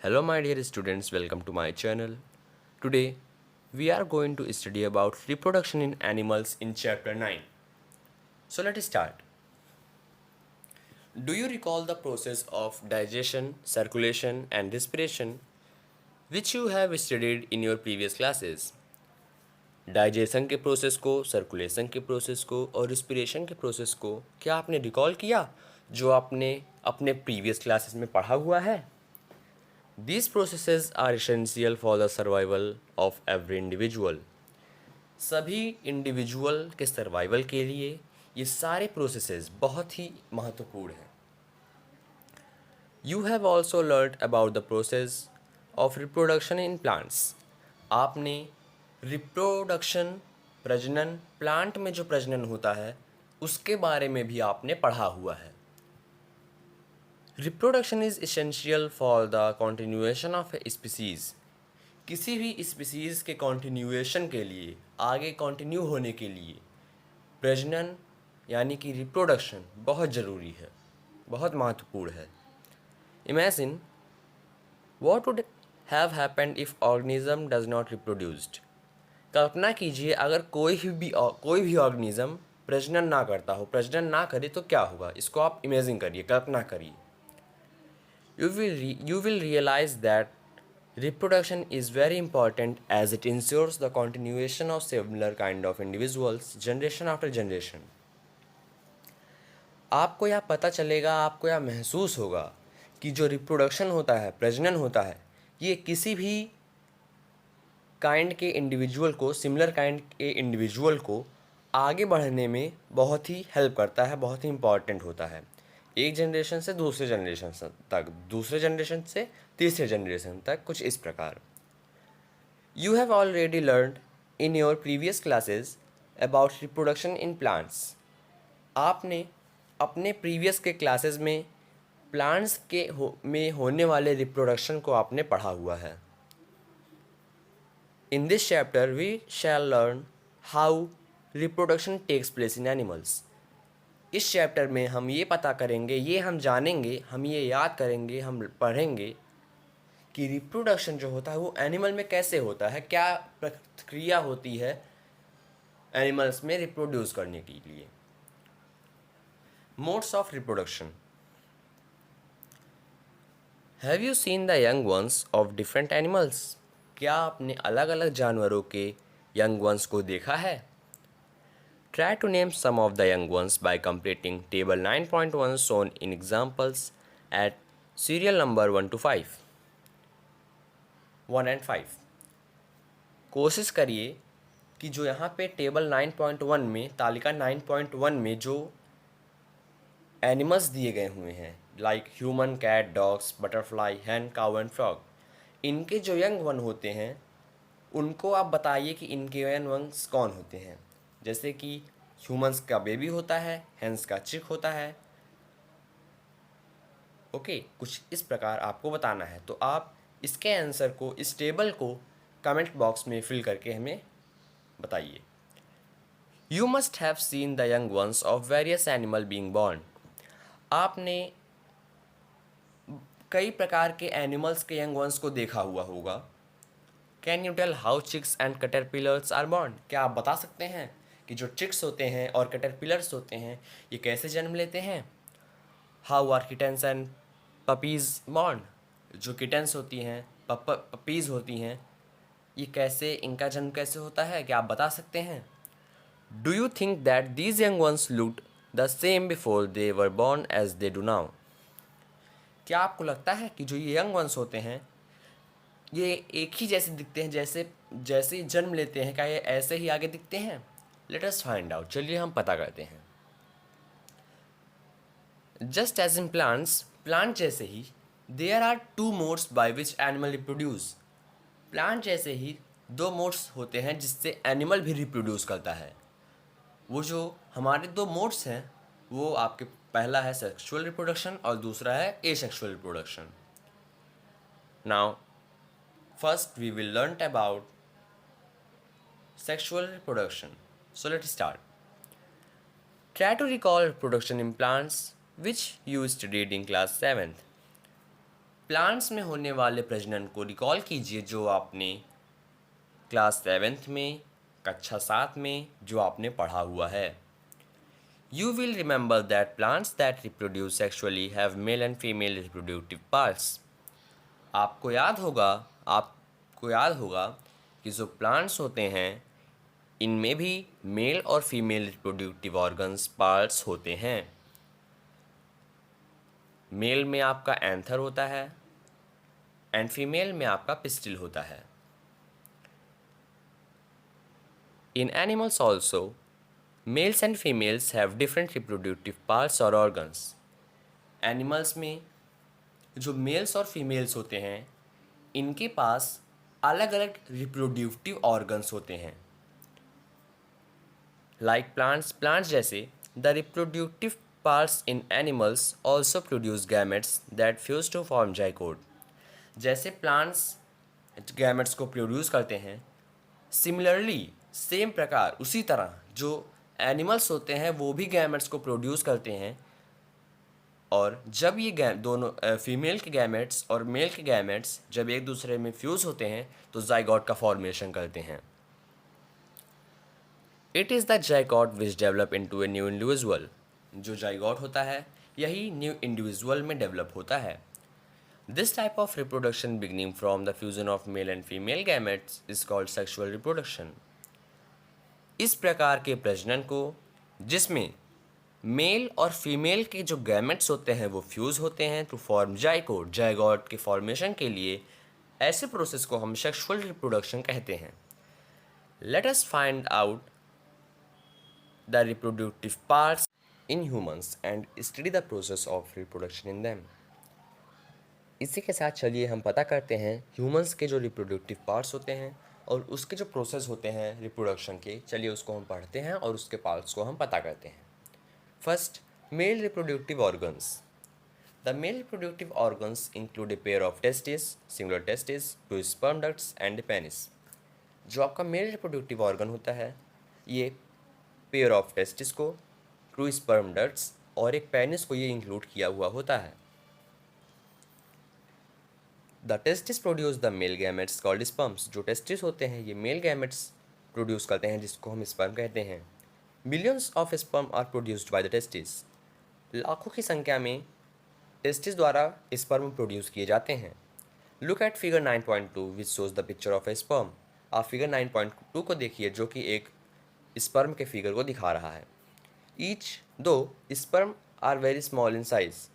Hello my dear students, welcome to my channel. Today we are going to study about reproduction in animals in chapter 9. So let's start. Do you recall the process of digestion, circulation and respiration which you have studied in your previous classes? Digestion के process को, circulation के process को और respiration के process को क्या आपने recall किया जो आपने अपने प्रीवियस क्लासेस में पढ़ा हुआ है? These processes are essential for the survival of every individual. सभी इंडिविजुअल के सर्वाइवल के लिए ये सारे प्रोसेसेस बहुत ही महत्वपूर्ण हैं. You have also learnt about the process of reproduction in plants. आपने रिप्रोडक्शन, प्रजनन, प्लांट में जो प्रजनन होता है उसके बारे में भी आपने पढ़ा हुआ है. Reproduction is essential for the continuation of A species. किसी भी स्पीसीज़ के कॉन्टिन्यूएशन के लिए, आगे कॉन्टिन्यू होने के लिए प्रजनन यानी कि रिप्रोडक्शन बहुत ज़रूरी है, बहुत महत्वपूर्ण है. Imagine what would have happened if organism does not reproduced. कल्पना कीजिए अगर कोई भी ऑर्गेनिज्म प्रजनन ना करता हो, प्रजनन ना करे तो क्या होगा. इसको आप इमेजिन करिए, कल्पना करिए. You will realize that reproduction is very important as it ensures the continuation of similar kind of individuals generation after generation. आपको यह पता चलेगा, आपको यह महसूस होगा कि जो रिप्रोडक्शन होता है, प्रजनन होता है, ये किसी भी काइंड के इंडिविजुअल को, सिमिलर काइंड के इंडिविजुअल को आगे बढ़ने में बहुत ही हेल्प करता है, बहुत ही इम्पॉर्टेंट होता है. एक जनरेशन से दूसरे जनरेशन तक, दूसरे जनरेशन से तीसरे जनरेशन तक, कुछ इस प्रकार. You have already learned in your previous classes about reproduction in plants. आपने अपने प्रीवियस के क्लासेस में प्लांट्स के में होने वाले रिप्रोडक्शन को आपने पढ़ा हुआ है. In this chapter we shall learn how reproduction takes place in animals. इस चैप्टर में हम ये पता करेंगे, ये हम जानेंगे, हम ये याद करेंगे, हम पढ़ेंगे कि रिप्रोडक्शन जो होता है वो एनिमल में कैसे होता है, क्या प्रक्रिया होती है एनिमल्स में रिप्रोड्यूस करने के लिए. Modes of reproduction. Have you seen the young ones of different animals. क्या आपने अलग अलग जानवरों के यंग वंस को देखा है? Try to name some of the young ones by completing table 9.1 shown in examples at serial number 1 to 5. 1 and 5. कोशिश करिए कि जो यहाँ पे टेबल 9.1 में, तालिका 9.1 में जो एनिमल्स दिए गए हुए हैं like human, cat, dogs, butterfly, hen, cow and frog, इनके जो यंग वन होते हैं उनको आप बताइए कि इनके यंग वंस कौन होते हैं. जैसे कि ह्यूमंस का बेबी होता है, हैंस का चिक होता है. ओके, कुछ इस प्रकार आपको बताना है. तो आप इसके आंसर को, इस टेबल को कमेंट बॉक्स में फिल करके हमें बताइए. You must have seen the young ones of various animal being born. आपने कई प्रकार के एनिमल्स के यंग वंस को देखा हुआ होगा. Can you tell how chicks and caterpillars are born. क्या आप बता सकते हैं कि जो चिक्स होते हैं और कैटरपिलर्स होते हैं ये कैसे जन्म लेते हैं? How are kittens and puppies born. जो किटन्स होती हैं, पपीज़ होती हैं, ये कैसे, इनका जन्म कैसे होता है, क्या आप बता सकते हैं? Do you think that these young ones looked the same before they were born as they do now. क्या आपको लगता है कि जो ये यंग वंस होते हैं ये एक ही जैसे दिखते हैं, जैसे जन्म लेते हैं, क्या ये ऐसे ही आगे दिखते हैं? Let us find out. चलिए हम पता करते हैं. Just as in plants, plant जैसे ही, there are two modes by which animal reproduce. Plant जैसे ही दो मोड्स होते हैं जिससे एनिमल भी रिप्रोड्यूस करता है. वो जो हमारे दो मोड्स हैं वो आपके, पहला है सेक्सुअल रिप्रोडक्शन और दूसरा है asexual reproduction. Now first we will learn about sexual reproduction. So let's start. Try to recall reproduction in plants which you studied in class 7th. Plants में होने वाले प्रजनन को रिकॉल कीजिए जो आपने क्लास 7th में, कक्षा 7 में जो आपने पढ़ा हुआ है। You will remember that plants that reproduce sexually have male and female reproductive parts. आपको याद होगा कि जो प्लांट्स होते हैं इनमें भी मेल और फीमेल रिप्रोड्यूक्टिव ऑर्गन्स पार्ट्स होते हैं। मेल में आपका एंथर होता है एंड फीमेल में आपका पिस्टिल होता है। In animals also males and females have different reproductive parts और ऑर्गन्स। एनिमल्स में जो मेल्स और फीमेल्स होते हैं इनके पास अलग अलग रिप्रोड्यूक्टिव ऑर्गन्स होते हैं। लाइक प्लांट्स जैसे the reproductive parts in animals also produce gametes that fuse to form zygote. जैसे प्लांट्स गैमेट्स को प्रोड्यूस करते हैं, सिमिलरली सेम प्रकार उसी तरह जो एनिमल्स होते हैं वो भी गैमेट्स को प्रोड्यूस करते हैं, और जब ये दोनों फीमेल के गैमेट्स और मेल के गैमेट्स जब एक दूसरे में फ्यूज़ होते हैं तो जाइगोट का फॉर्मेशन करते हैं। It is the zygote which develop into a new individual. जो जाइगोट होता है यही न्यू इंडिविजुअल में डेवलप होता है। This type of reproduction beginning from the fusion of male and female gametes is called sexual reproduction. इस प्रकार के प्रजनन को जिसमें मेल और फीमेल के जो गैमेट्स होते हैं वो फ्यूज़ होते हैं टू फॉर्म जाइगोट। जाइगोट के फॉर्मेशन के लिए ऐसे प्रोसेस को हम सेक्सुअल रिप्रोडक्शन कहते हैं। Let us find out the reproductive parts in humans and study the process of reproduction in them. इसी के साथ चलिए हम पता करते हैं ह्यूमंस के जो रिप्रोडक्टिव पार्ट्स होते हैं और उसके जो प्रोसेस होते हैं रिप्रोडक्शन के। चलिए उसको हम पढ़ते हैं और उसके पार्ट्स को हम पता करते हैं। First, male reproductive organs. The male reproductive organs include a pair of testis, singular testis, two sperm ducts and penis. जो आपका मेल रिप्रोडक्टिव ऑर्गन होता है ये पेयर ऑफ टेस्टिस को, टू स्पर्म डक्ट्स और एक पेनिस को ये इंक्लूड किया हुआ होता है। The testis produce the male gametes called sperms. जो टेस्टिस होते हैं ये मेल गैमेट्स प्रोड्यूस करते हैं जिसको हम स्पर्म कहते हैं। Millions of sperm are produced by the testis. लाखों की संख्या में टेस्टिस द्वारा स्पर्म प्रोड्यूस किए जाते हैं। Look at figure 9.2 which shows the picture of a sperm. आप फिगर 9.2 को देखिए जो कि एक स्पर्म के फिगर को दिखा रहा है। ईच दो sperm are very small in size.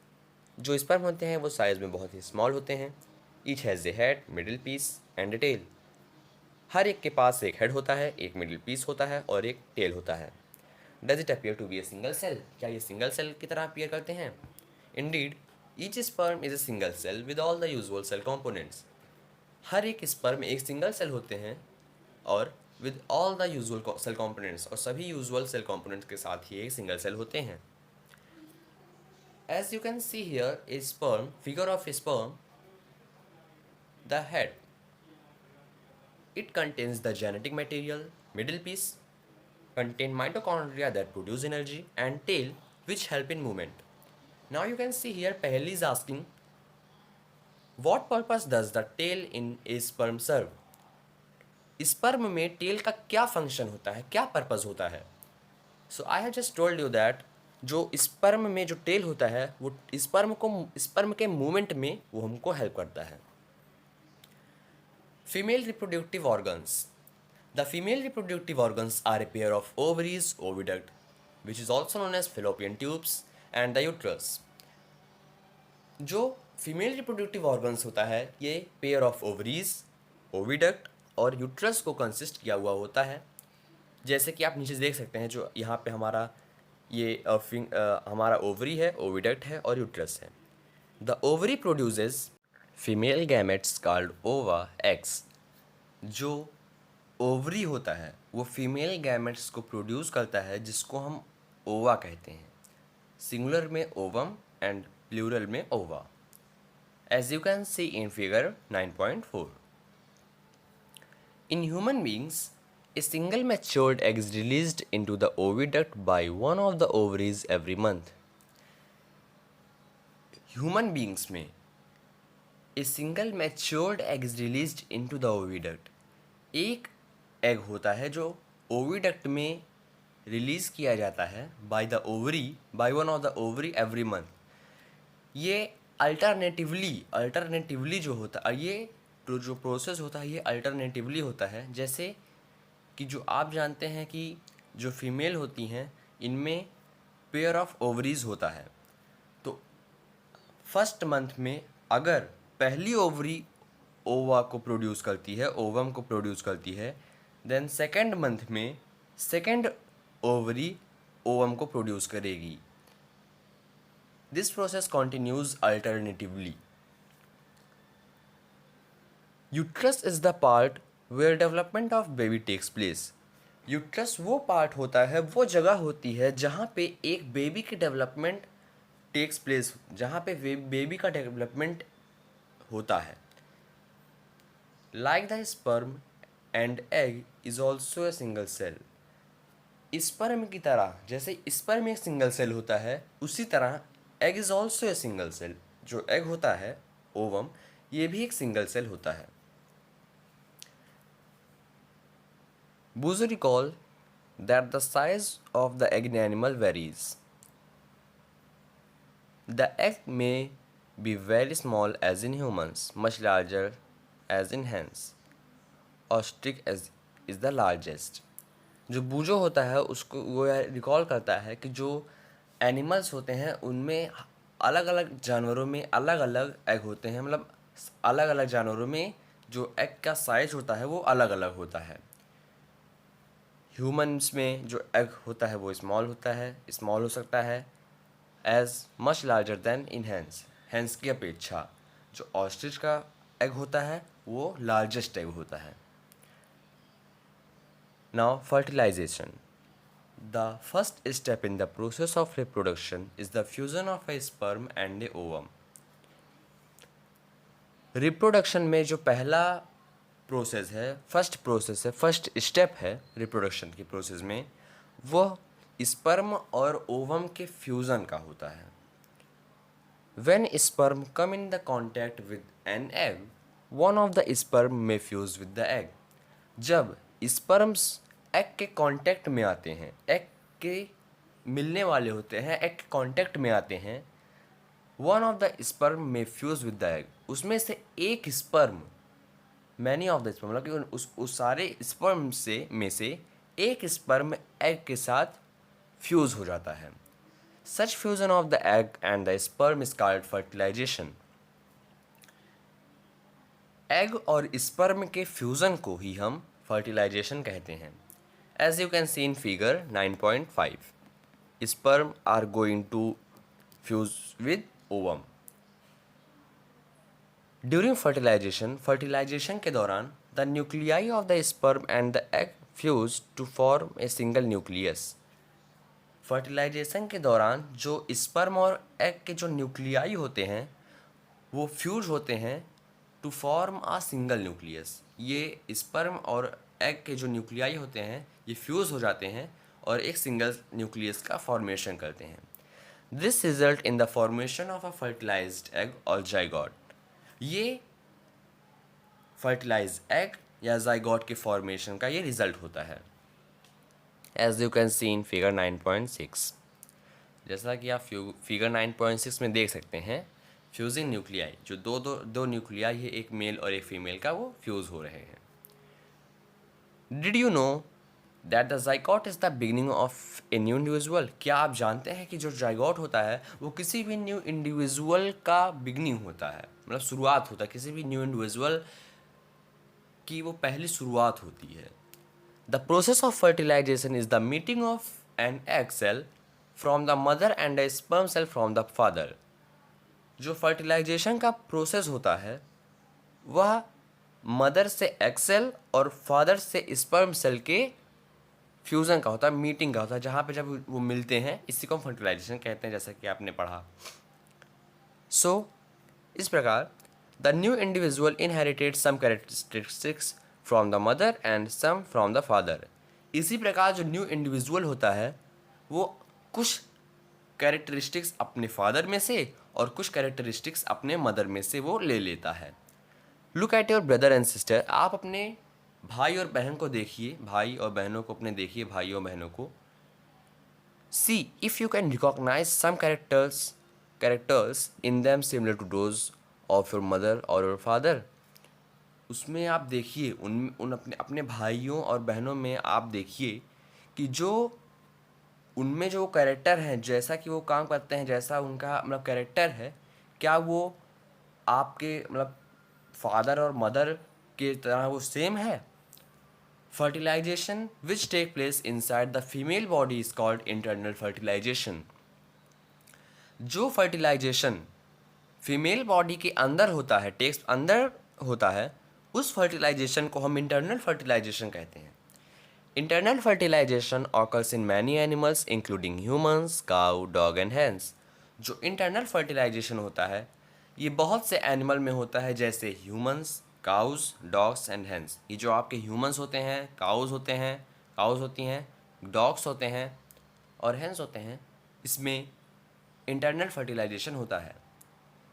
जो स्पर्म होते हैं वो साइज़ में बहुत ही स्मॉल होते हैं। Each has a head, middle piece and a tail. हर एक के पास एक हेड होता है, एक मिडिल पीस होता है और एक टेल होता है। Does it appear to be a single cell. क्या ये सिंगल सेल की तरह अपीयर करते हैं? Indeed each sperm is a single cell with all the usual cell components. हर एक स्पर्म एक सिंगल सेल होते हैं और with all the usual cell components, और सभी यूजुअल सेल कॉम्पोनेंट्स के साथ ही एक सिंगल सेल होते हैं। As you can see here a sperm, figure of a sperm, the head. It contains the genetic material, middle piece, contain mitochondria that produce energy, and tail which help in movement. Now you can see here Paheli is asking, what purpose does the tail in a sperm serve? Sperm में tail का क्या function होता है, क्या purpose होता है? So I have just told you that जो sperm में जो टेल होता है वो स्पर्म के मूवमेंट में वो हमको हेल्प करता है। Female reproductive organs. The female reproductive organs are a pair of ovaries, oviduct, which is also known as fallopian tubes, and the uterus. जो फीमेल रिप्रोडक्टिव ऑर्गन्स होता है ये पेयर ऑफ ओवरीज, ओविडक्ट और uterus को consist किया हुआ होता है। जैसे कि आप नीचे देख सकते हैं जो यहाँ पे हमारा हमारा ओवरी है, ओविडक्ट है और यूट्रस है। The ovary produces female gametes called ओवा एक्स। जो ओवरी होता है वो फीमेल गैमेट्स को प्रोड्यूस करता है जिसको हम ओवा कहते हैं। सिंगुलर में ओवम एंड प्लूरल में ova, as you can see in figure 9.4। In human beings a single matured egg is released into the oviduct by one of the ovaries every month. Human beings में a single matured egg is released into the oviduct. एक egg होता है जो oviduct में release किया जाता है by one of the ovary every month. ये अल्टरनेटिवली जो होता है, ये जो प्रोसेस होता है ये अल्टरनेटिवली होता है। जैसे कि जो आप जानते हैं कि जो फीमेल होती हैं इनमें पेयर ऑफ ओवरीज होता है। तो फर्स्ट मंथ में अगर पहली ओवरी ओवा को प्रोड्यूस करती है, ओवम को प्रोड्यूस करती है, देन सेकेंड मंथ में सेकेंड ओवरी ओवम को प्रोड्यूस करेगी। This process continues alternatively. Uterus is the part where development of baby takes place. Uterus वो पार्ट होता है, वो जगह होती है जहाँ पे एक बेबी की डेवलपमेंट टेक्स प्लेस, जहाँ पे बेबी का डेवलपमेंट होता है। Like the sperm and egg is also a single cell. Sperm की तरह, जैसे स्पर्म एक सिंगल सेल होता है, उसी तरह egg is also a single cell. जो एग होता है, ओवम, ये भी एक सिंगल सेल होता है। Boozer recall that the size of the egg in animal varies. The egg may be very small as in humans, much larger as in hens. Ostrich is the largest. जो बूजो होता है उसको वो recall करता है कि जो एनिमल्स होते हैं उनमें अलग अलग जानवरों में अलग अलग एग होते हैं, मतलब अलग अलग जानवरों में जो एग का साइज होता है वो अलग अलग होता है। ह्यूमन्स में जो एग होता है वो स्मॉल हो सकता है as much larger then in hence की अपेक्षा। जो ऑस्ट्रिच का एग होता है वो लार्जेस्ट एग होता है। Now fertilisation. The first step in the process of reproduction is the fusion of a sperm and a ovum. Reproduction में जो पहला प्रोसेस है, फर्स्ट स्टेप है रिप्रोडक्शन की प्रोसेस में, वह स्पर्म और ओवम के फ्यूज़न का होता है। When sperm come in the contact with an egg, one of the sperm में फ्यूज विद द एग। जब स्पर्म्स एग के कांटेक्ट में आते हैं, एग के मिलने वाले होते हैं, एग के कांटेक्ट में आते हैं, वन ऑफ द स्पर्म में फ्यूज विद द एग, उसमें से एक sperm, many of the sperm, मतलब कि उस सारे स्पर्म में से एक स्पर्म एग के साथ फ्यूज हो जाता है। Such fusion of the egg and the sperm is called fertilisation. Egg और स्पर्म के फ्यूजन को ही हम फर्टिलाइजेशन कहते हैं। As you can see in figure 9.5, sperm are going to fuse with ovum. During fertilisation के दौरान the nuclei of the sperm and the egg fuse to form a single nucleus. Fertilisation के दौरान जो sperm और egg के जो nuclei होते हैं वो फ्यूज होते हैं to form a single nucleus. ये स्पर्म और एग के जो न्यूक्लियाई होते हैं ये फ्यूज हो जाते हैं और एक सिंगल न्यूक्लियस का फॉर्मेशन करते हैं। This result in the formation of a fertilised egg or zygote. ये फर्टिलाइज एग या जाइगोट के फॉर्मेशन का ये रिजल्ट होता है। As you can see in figure 9.6, जैसा कि आप फिगर 9.6 में देख सकते हैं, फ्यूजिंग न्यूक्लियाई, जो दो न्यूक्लियाई है, एक मेल और एक फीमेल का, वो फ्यूज हो रहे हैं। Did you know that the zygote is the beginning of a new individual. क्या आप जानते हैं कि जो जाइगोट होता है वो किसी भी न्यू इंडिविजुअल का बिगिनिंग होता है, मतलब शुरुआत होता है, किसी भी न्यू इंडिविजुअल की वो पहली शुरुआत होती है। The process of fertilisation is the meeting of an egg cell from the mother and a sperm cell from the father. जो फर्टिलाइजेशन का प्रोसेस होता है वह मदर से एग सेल और फादर से स्पर्म सेल के फ्यूज़न का होता है, मीटिंग का होता है, जहाँ पे जब वो मिलते हैं, इसी को हम फर्टिलाइजेशन कहते हैं, जैसा कि आपने पढ़ा। सो इस प्रकार the new individual inherited some characteristics from the mother and some from the father. इसी प्रकार जो न्यू इंडिविजुअल होता है वो कुछ कैरेक्टरिस्टिक्स अपने फादर में से और कुछ कैरेक्टरिस्टिक्स अपने मदर में से वो ले लेता है। Look at your brother and sister, आप अपने भाई और बहन को देखिए, भाई और बहनों को अपने देखिए, भाइयों बहनों को। See if you can recognise some characters in them similar to those of your mother or your father. उसमें आप देखिए, उन अपने अपने भाइयों और बहनों में आप देखिए कि जो उनमें जो कैरेक्टर हैं, जैसा कि वो काम करते हैं, जैसा उनका मतलब कैरेक्टर है, क्या वो आपके मतलब फादर और मदर के तरह वो सेम है। Fertilisation which take place inside the female body is called internal fertilisation. जो फर्टिलाइजेशन फीमेल बॉडी के अंदर होता है, टेक्स्ट अंदर होता है, उस फर्टिलाइजेशन को हम इंटरनल फर्टिलाइजेशन कहते हैं। Internal fertilisation occurs in many animals including humans, cow, dog and hens. जो इंटरनल फर्टिलाइजेशन होता है ये बहुत से एनिमल में होता है, जैसे humans, cows, dogs and hens. ये जो आपके ह्यूमंस होते हैं, काउज होते हैं, काउज होती हैं, डॉग्स होते हैं और हैंस होते हैं, इसमें इंटरनल फर्टिलाइजेशन होता है।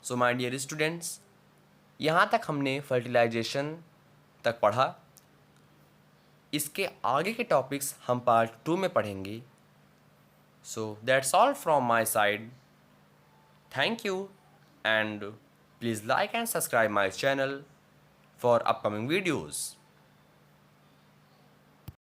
सो माय डियर स्टूडेंट्स, यहाँ तक हमने फर्टिलाइजेशन तक पढ़ा। इसके आगे के टॉपिक्स हम पार्ट 2 में पढ़ेंगे। So that's all from my side. Thank you and please like and subscribe my channel for upcoming videos.